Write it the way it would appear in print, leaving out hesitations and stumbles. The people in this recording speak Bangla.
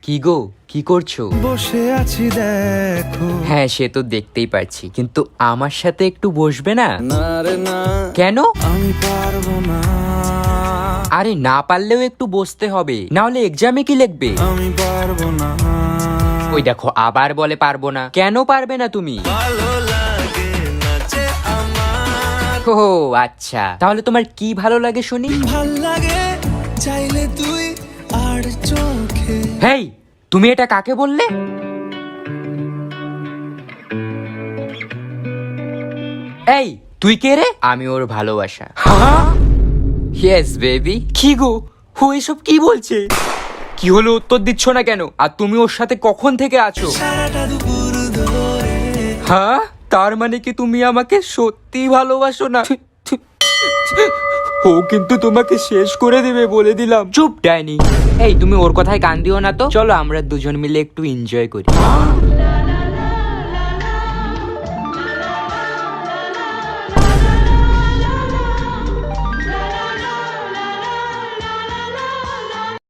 কি গো, কি করছো? বসে আছি দেখো। হ্যাঁ, সে তো দেখতেই পাচ্ছি, কিন্তু আমার সাথে একটু বসবে না? না রে না, কেন? আমি পারবো না। আরে না পারলেও একটু বসতে হবে, না হলে এক্সামে কি লিখবে? আমি পারবো না। ওই দেখো আবার বলে পারবো না। কেন পারবে না তুমি? ভালো লাগে না যে আমার। ও আচ্ছা, তাহলে তোমার কি ভালো লাগে শুনি? ভাল লাগে চাইলে তুই আর চোখে। হেই, তুমি এটা কাকে বললে? এই তুই কে রে? আমি ওর ভালোবাসা। Yes baby. কি গো, ও এসব কি বলছে? কি হলো, উত্তর দিচ্ছ না কেন? আর তুমি ওর সাথে কখন থেকে আছো? সারাটা দুপুর ধরে। হ্যাঁ, তার মানে কি তুমি আমাকে সত্যি ভালোবাসো না? ও কিন্তু তোমাকে শেষ করে দেবে বলে দিলাম। চুপ ডাইনি। এই তুমি ওর কথায় কান দিও না তো, চলো আমরা দুজন মিলে একটু এনজয় করি।